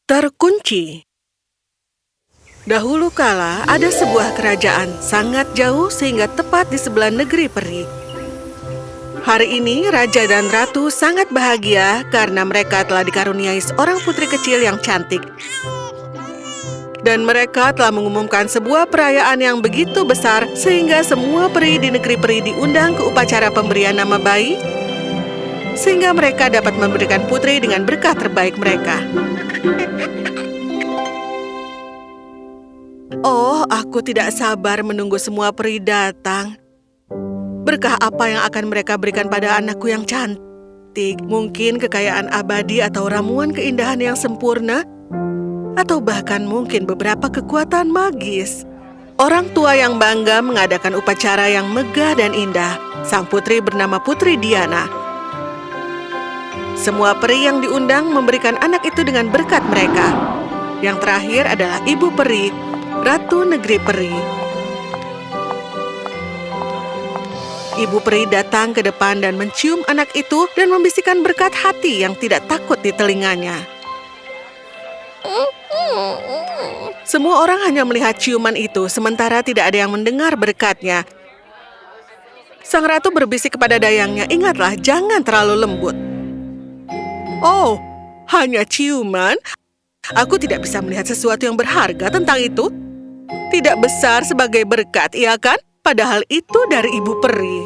Terkunci. Dahulu kala ada sebuah kerajaan sangat jauh sehingga tepat di sebelah negeri peri. Hari ini raja dan ratu sangat bahagia karena mereka telah dikaruniai seorang putri kecil yang cantik. Dan mereka telah mengumumkan sebuah perayaan yang begitu besar sehingga semua peri di negeri peri diundang ke upacara pemberian nama bayi, sehingga mereka dapat memberikan putri dengan berkah terbaik mereka. Oh, aku tidak sabar menunggu semua peri datang. Berkah apa yang akan mereka berikan pada anakku yang cantik? Mungkin kekayaan abadi atau ramuan keindahan yang sempurna? Atau bahkan mungkin beberapa kekuatan magis? Orang tua yang bangga mengadakan upacara yang megah dan indah. Sang putri bernama Putri Diana. Semua peri yang diundang memberikan anak itu dengan berkat mereka. Yang terakhir adalah Ibu Peri, Ratu Negeri Peri. Ibu peri datang ke depan dan mencium anak itu dan membisikkan berkat hati yang tidak takut di telinganya. Semua orang hanya melihat ciuman itu, sementara tidak ada yang mendengar berkatnya. Sang ratu berbisik kepada dayangnya, "Ingatlah, jangan terlalu lembut." "Oh, hanya ciuman? Aku tidak bisa melihat sesuatu yang berharga tentang itu. Tidak besar sebagai berkat, iya kan? Padahal itu dari Ibu Peri."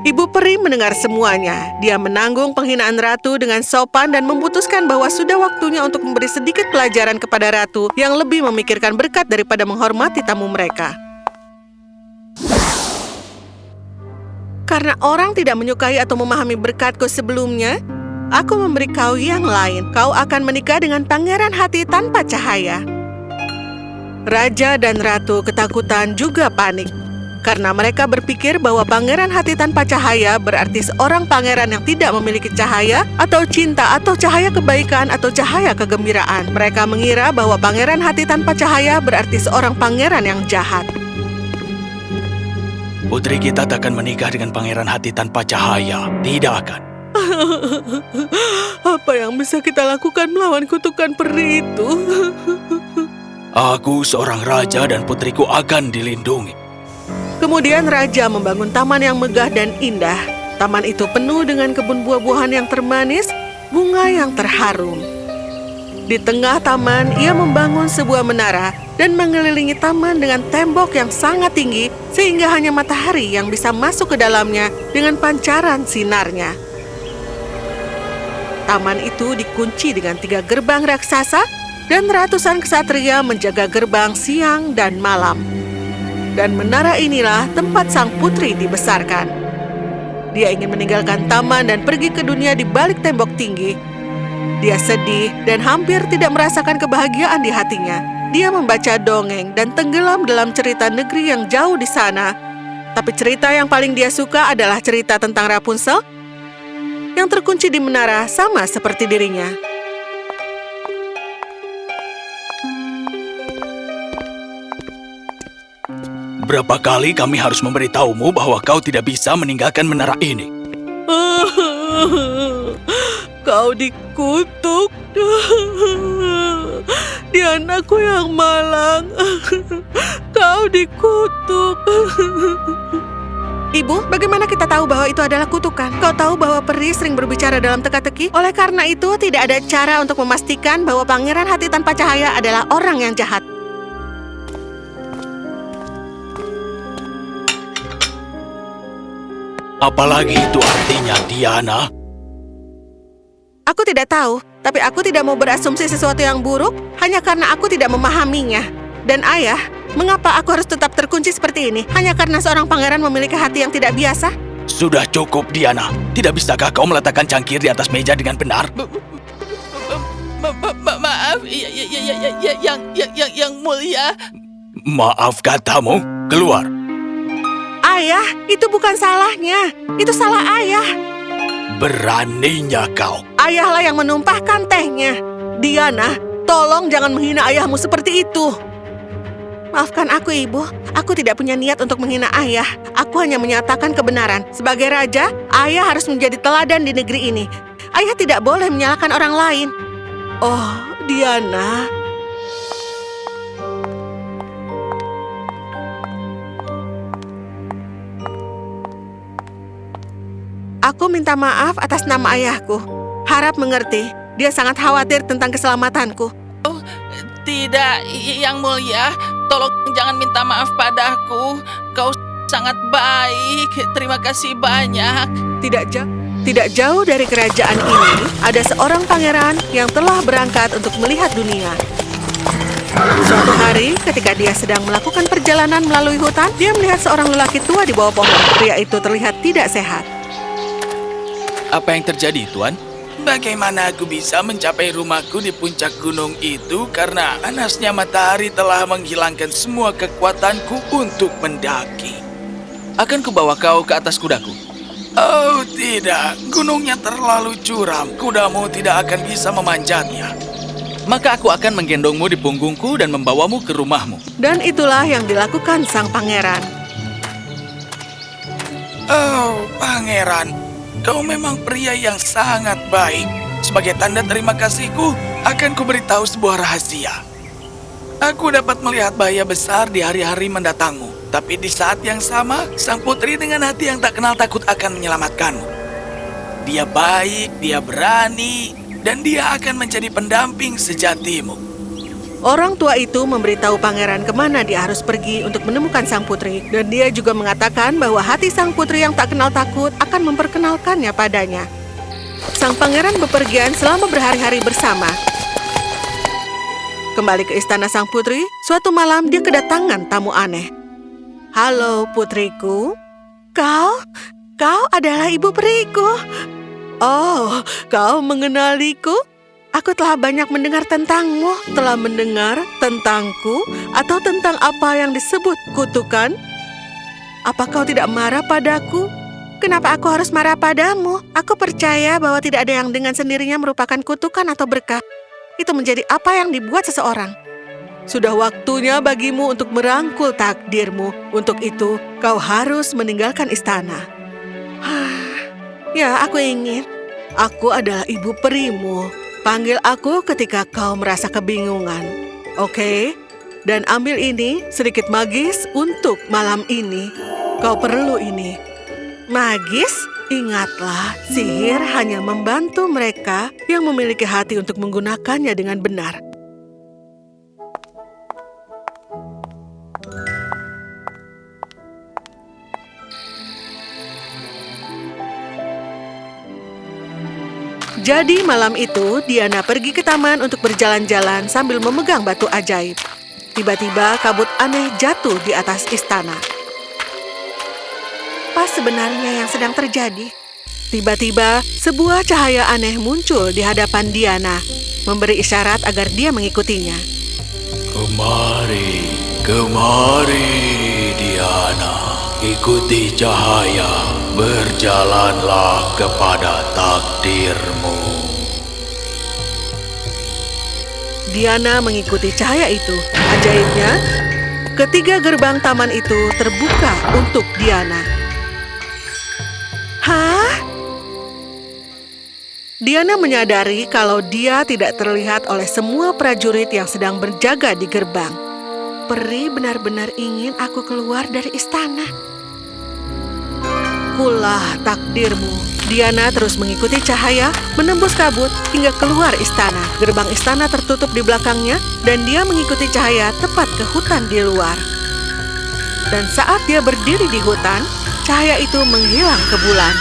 Ibu Peri mendengar semuanya. Dia menanggung penghinaan ratu dengan sopan dan memutuskan bahwa sudah waktunya untuk memberi sedikit pelajaran kepada ratu yang lebih memikirkan berkat daripada menghormati tamu mereka. Karena orang tidak menyukai atau memahami berkatku sebelumnya, aku memberi kau yang lain. Kau akan menikah dengan pangeran hati tanpa cahaya. Raja dan ratu ketakutan juga panik. Karena mereka berpikir bahwa pangeran hati tanpa cahaya berarti seorang pangeran yang tidak memiliki cahaya atau cinta atau cahaya kebaikan atau cahaya kegembiraan. Mereka mengira bahwa pangeran hati tanpa cahaya berarti seorang pangeran yang jahat. Putri kita takkan menikah dengan pangeran hati tanpa cahaya. Tidak akan. Apa yang bisa kita lakukan melawan kutukan peri itu? Aku seorang raja dan putriku akan dilindungi. Kemudian raja membangun taman yang megah dan indah. Taman itu penuh dengan kebun buah-buahan yang termanis, bunga yang terharum. Di tengah taman, ia membangun sebuah menara dan mengelilingi taman dengan tembok yang sangat tinggi sehingga hanya matahari yang bisa masuk ke dalamnya dengan pancaran sinarnya. Taman itu dikunci dengan 3 gerbang raksasa dan ratusan ksatria menjaga gerbang siang dan malam. Dan menara inilah tempat sang putri dibesarkan. Dia ingin meninggalkan taman dan pergi ke dunia di balik tembok tinggi. Dia sedih dan hampir tidak merasakan kebahagiaan di hatinya. Dia membaca dongeng dan tenggelam dalam cerita negeri yang jauh di sana. Tapi cerita yang paling dia suka adalah cerita tentang Rapunzel yang terkunci di menara sama seperti dirinya. Berapa kali kami harus memberitahumu bahwa kau tidak bisa meninggalkan menara ini? Kau dikutuk. Dia anakku yang malang. Kau dikutuk. Ibu, bagaimana kita tahu bahwa itu adalah kutukan? Kau tahu bahwa peri sering berbicara dalam teka-teki? Oleh karena itu, tidak ada cara untuk memastikan bahwa pangeran hati tanpa cahaya adalah orang yang jahat. Apalagi itu artinya, Diana? Aku tidak tahu, tapi aku tidak mau berasumsi sesuatu yang buruk hanya karena aku tidak memahaminya. Dan ayah, mengapa aku harus tetap terkunci seperti ini? Hanya karena seorang pangeran memiliki hati yang tidak biasa? Sudah cukup, Diana. Tidak bisakah kau meletakkan cangkir di atas meja dengan benar? Maaf, yang mulia. Maaf katamu, keluar. Ayah, itu bukan salahnya. Itu salah ayah. Beraninya kau. Ayahlah yang menumpahkan tehnya. Diana, tolong jangan menghina ayahmu seperti itu. Maafkan aku, Ibu. Aku tidak punya niat untuk menghina ayah. Aku hanya menyatakan kebenaran. Sebagai raja, ayah harus menjadi teladan di negeri ini. Ayah tidak boleh menyalahkan orang lain. Oh, Diana. Aku minta maaf atas nama ayahku. Harap mengerti, dia sangat khawatir tentang keselamatanku. Tidak, Yang Mulia. Tolong jangan minta maaf padaku. Kau sangat baik. Terima kasih banyak. Tidak jauh dari kerajaan ini, ada seorang pangeran yang telah berangkat untuk melihat dunia. Suatu hari, ketika dia sedang melakukan perjalanan melalui hutan, dia melihat seorang lelaki tua di bawah pohon. Pria itu terlihat tidak sehat. Apa yang terjadi, Tuan? Bagaimana aku bisa mencapai rumahku di puncak gunung itu karena panasnya matahari telah menghilangkan semua kekuatanku untuk mendaki. Akan kubawa kau ke atas kudaku. Oh tidak, gunungnya terlalu curam. Kudamu tidak akan bisa memanjatnya. Maka aku akan menggendongmu di punggungku dan membawamu ke rumahmu. Dan itulah yang dilakukan sang pangeran. Oh, pangeran, kau memang pria yang sangat baik. Sebagai tanda terima kasihku, akan kuberitahu sebuah rahasia. Aku dapat melihat bahaya besar di hari-hari mendatangmu. Tapi di saat yang sama, sang putri dengan hati yang tak kenal takut akan menyelamatkanmu. Dia baik, dia berani, dan dia akan menjadi pendamping sejatimu. Orang tua itu memberitahu pangeran kemana dia harus pergi untuk menemukan sang putri. Dan dia juga mengatakan bahwa hati sang putri yang tak kenal takut akan memperkenalkannya padanya. Sang pangeran bepergian selama berhari-hari bersama. Kembali ke istana sang putri, suatu malam dia kedatangan tamu aneh. Halo putriku, kau adalah ibu periku. Oh, kau mengenaliku? Aku telah banyak mendengar tentangmu, telah mendengar tentangku, atau tentang apa yang disebut kutukan. Apa kau tidak marah padaku? Kenapa aku harus marah padamu? Aku percaya bahwa tidak ada yang dengan sendirinya merupakan kutukan atau berkah. Itu menjadi apa yang dibuat seseorang. Sudah waktunya bagimu untuk merangkul takdirmu. Untuk itu, kau harus meninggalkan istana. Ya, aku ingin. Aku adalah ibu perimu. Panggil aku ketika kau merasa kebingungan. Oke? Dan ambil ini, sedikit magis untuk malam ini. Kau perlu ini. Magis? Ingatlah, sihir hanya membantu mereka yang memiliki hati untuk menggunakannya dengan benar. Jadi malam itu, Diana pergi ke taman untuk berjalan-jalan sambil memegang batu ajaib. Tiba-tiba kabut aneh jatuh di atas istana. Apa sebenarnya yang sedang terjadi? Tiba-tiba, sebuah cahaya aneh muncul di hadapan Diana, memberi isyarat agar dia mengikutinya. Kemari, kemari, Diana. Ikuti cahaya, berjalanlah kepada takdirmu. Diana mengikuti cahaya itu. Ajaibnya, ketiga gerbang taman itu terbuka untuk Diana. Hah? Diana menyadari kalau dia tidak terlihat oleh semua prajurit yang sedang berjaga di gerbang. Peri benar-benar ingin aku keluar dari istana. Kulah takdirmu. Diana terus mengikuti cahaya, menembus kabut hingga keluar istana. Gerbang istana tertutup di belakangnya dan dia mengikuti cahaya tepat ke hutan di luar. Dan saat dia berdiri di hutan, cahaya itu menghilang ke bulan.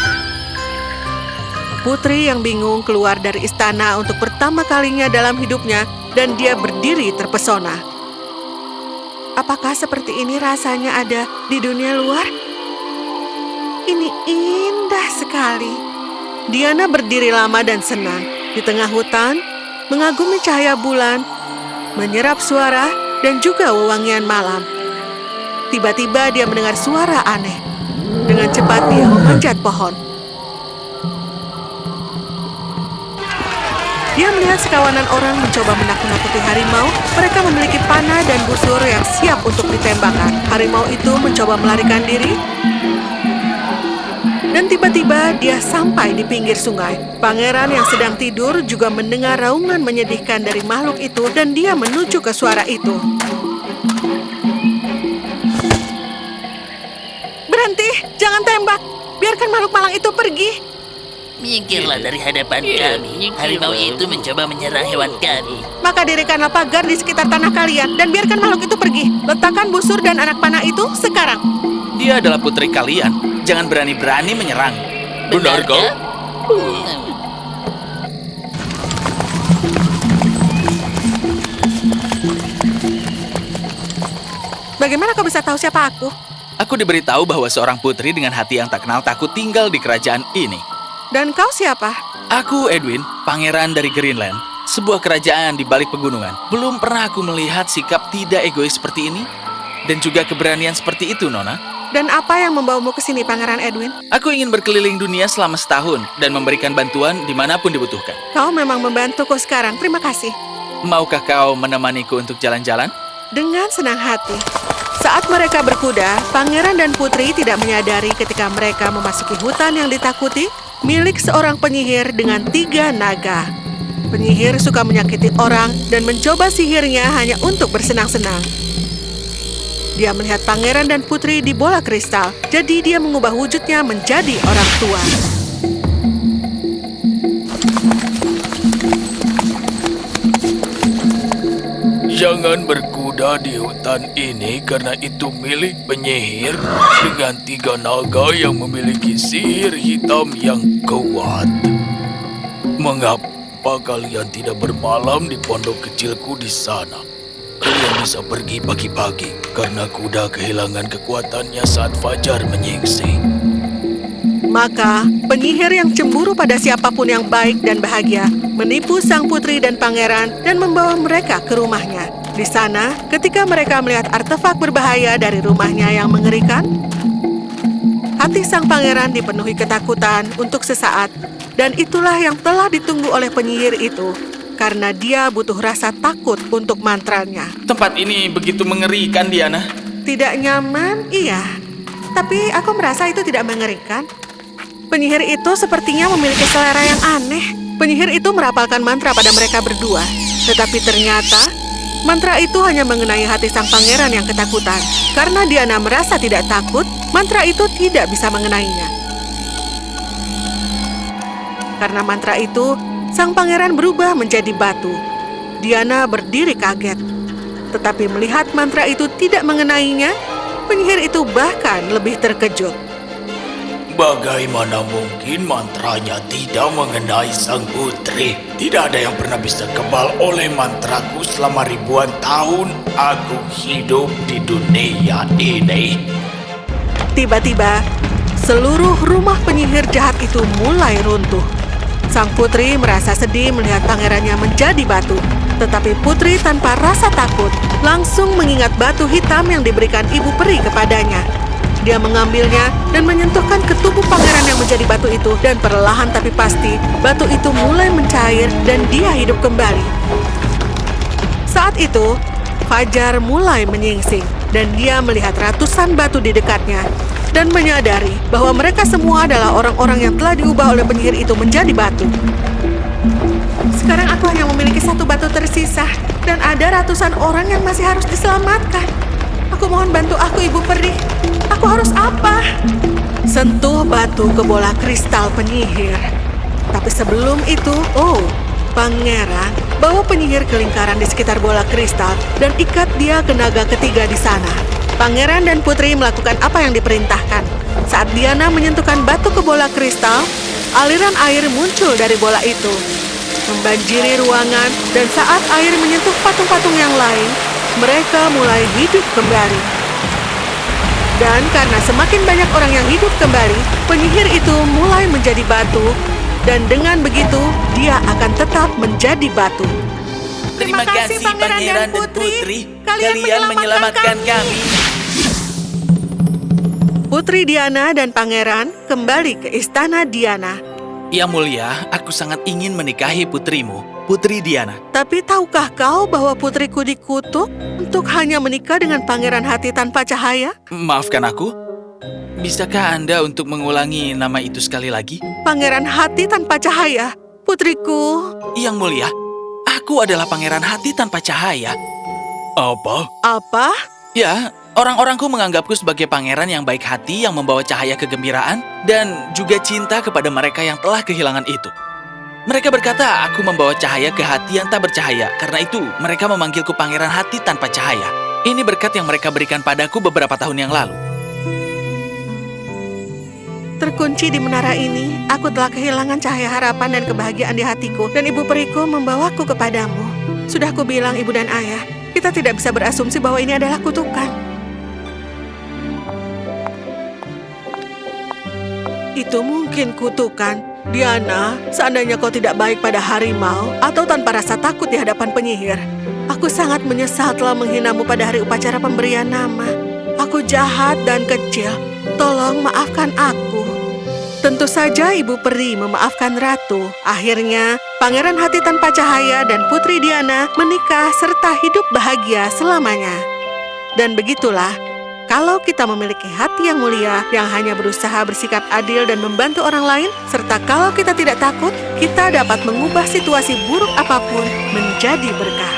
Putri yang bingung keluar dari istana untuk pertama kalinya dalam hidupnya dan dia berdiri terpesona. Apakah seperti ini rasanya ada di dunia luar? Ini indah sekali. Diana berdiri lama dan senang di tengah hutan, mengagumi cahaya bulan, menyerap suara dan juga wewangian malam. Tiba-tiba dia mendengar suara aneh. Dengan cepat dia memanjat pohon. Dia melihat sekawanan orang mencoba menakut-nakuti harimau. Mereka memiliki panah dan busur yang siap untuk ditembakkan. Harimau itu mencoba melarikan diri. Dan tiba-tiba dia sampai di pinggir sungai. Pangeran yang sedang tidur juga mendengar raungan menyedihkan dari makhluk itu dan dia menuju ke suara itu. Berhenti, jangan tembak. Biarkan makhluk malang itu pergi. Minggirlah dari hadapan kami. Harimau itu mencoba menyerang hewan kami. Maka dirikanlah pagar di sekitar tanah kalian dan biarkan makhluk itu pergi. Letakkan busur dan anak panah itu sekarang. Dia adalah putri kalian. Jangan berani-berani menyerang. Benar kau? Bagaimana kau bisa tahu siapa aku? Aku diberitahu bahwa seorang putri dengan hati yang tak kenal takut tinggal di kerajaan ini. Dan kau siapa? Aku Edwin, pangeran dari Greenland. Sebuah kerajaan di balik pegunungan. Belum pernah aku melihat sikap tidak egois seperti ini. Dan juga keberanian seperti itu, Nona. Dan apa yang membawamu ke sini, Pangeran Edwin? Aku ingin berkeliling dunia selama setahun dan memberikan bantuan dimanapun dibutuhkan. Kau memang membantuku sekarang. Terima kasih. Maukah kau menemaniku untuk jalan-jalan? Dengan senang hati. Saat mereka berkuda, pangeran dan putri tidak menyadari ketika mereka memasuki hutan yang ditakuti milik seorang penyihir dengan 3 naga. Penyihir suka menyakiti orang dan mencoba sihirnya hanya untuk bersenang-senang. Dia melihat pangeran dan putri di bola kristal, jadi dia mengubah wujudnya menjadi orang tua. Jangan berkuda di hutan ini karena itu milik penyihir dengan 3 naga yang memiliki sihir hitam yang kuat. Mengapa kalian tidak bermalam di pondok kecilku di sana? Kalian bisa pergi pagi-pagi karena kuda kehilangan kekuatannya saat fajar menyingsing. Maka penyihir yang cemburu pada siapapun yang baik dan bahagia menipu sang putri dan pangeran dan membawa mereka ke rumahnya. Di sana, ketika mereka melihat artefak berbahaya dari rumahnya yang mengerikan, hati sang pangeran dipenuhi ketakutan untuk sesaat, dan itulah yang telah ditunggu oleh penyihir itu, karena dia butuh rasa takut untuk mantranya. Tempat ini begitu mengerikan, Diana. Tidak nyaman, iya. Tapi aku merasa itu tidak mengerikan. Penyihir itu sepertinya memiliki selera yang aneh. Penyihir itu merapalkan mantra pada mereka berdua. Tetapi ternyata, mantra itu hanya mengenai hati sang pangeran yang ketakutan. Karena Diana merasa tidak takut, mantra itu tidak bisa mengenainya. Karena mantra itu, sang pangeran berubah menjadi batu. Diana berdiri kaget. Tetapi melihat mantra itu tidak mengenainya, penyihir itu bahkan lebih terkejut. Bagaimana mungkin mantranya tidak mengenai sang putri? Tidak ada yang pernah bisa kebal oleh mantraku selama ribuan tahun aku hidup di dunia ini. Tiba-tiba, seluruh rumah penyihir jahat itu mulai runtuh. Sang putri merasa sedih melihat pangerannya menjadi batu. Tetapi putri tanpa rasa takut langsung mengingat batu hitam yang diberikan ibu peri kepadanya. Dia mengambilnya dan menyentuhkan ke tubuh pangeran yang menjadi batu itu, dan perlahan tapi pasti batu itu mulai mencair dan dia hidup kembali. Saat itu, fajar mulai menyingsing dan dia melihat ratusan batu di dekatnya dan menyadari bahwa mereka semua adalah orang-orang yang telah diubah oleh penyihir itu menjadi batu. Sekarang aku hanya memiliki 1 batu tersisa dan ada ratusan orang yang masih harus diselamatkan. Aku mohon bantu aku, Ibu Peri. Aku harus apa? Sentuh batu ke bola kristal penyihir. Tapi sebelum itu, pangeran bawa penyihir ke lingkaran di sekitar bola kristal dan ikat dia ke naga ketiga di sana. Pangeran dan putri melakukan apa yang diperintahkan. Saat Diana menyentuhkan batu ke bola kristal, aliran air muncul dari bola itu, membanjiri ruangan, dan saat air menyentuh patung-patung yang lain, mereka mulai hidup kembali. Dan karena semakin banyak orang yang hidup kembali, penyihir itu mulai menjadi batu, dan dengan begitu, dia akan tetap menjadi batu. Terima kasih Pangeran dan Putri. Kalian menyelamatkan kami. Putri Diana dan Pangeran kembali ke istana Diana. Yang mulia, aku sangat ingin menikahi putrimu, Putri Diana. Tapi tahukah kau bahwa putriku dikutuk untuk hanya menikah dengan pangeran hati tanpa cahaya? Maafkan aku, Bisakah Anda untuk mengulangi nama itu sekali lagi? Pangeran hati tanpa cahaya. Putriku. Yang mulia, aku adalah pangeran hati tanpa cahaya. Apa? Apa? Ya, orang-orangku menganggapku sebagai pangeran yang baik hati yang membawa cahaya kegembiraan dan juga cinta kepada mereka yang telah kehilangan itu. Mereka berkata aku membawa cahaya ke hati yang tak bercahaya. Karena itu, mereka memanggilku pangeran hati tanpa cahaya. Ini berkat yang mereka berikan padaku beberapa tahun yang lalu. Terkunci di menara ini, aku telah kehilangan cahaya harapan dan kebahagiaan di hatiku, dan ibu periku membawaku kepadamu. Sudah kubilang ibu dan ayah, kita tidak bisa berasumsi bahwa ini adalah kutukan. Itu mungkin kutukan. Diana, seandainya kau tidak baik pada harimau atau tanpa rasa takut di hadapan penyihir, aku sangat menyesal telah menghinamu pada hari upacara pemberian nama. Aku jahat dan kecil. Tolong maafkan aku. Tentu saja ibu peri memaafkan ratu. Akhirnya, pangeran hati tanpa cahaya dan putri Diana menikah serta hidup bahagia selamanya. Dan begitulah, kalau kita memiliki hati yang mulia yang hanya berusaha bersikap adil dan membantu orang lain, serta kalau kita tidak takut, kita dapat mengubah situasi buruk apapun menjadi berkah.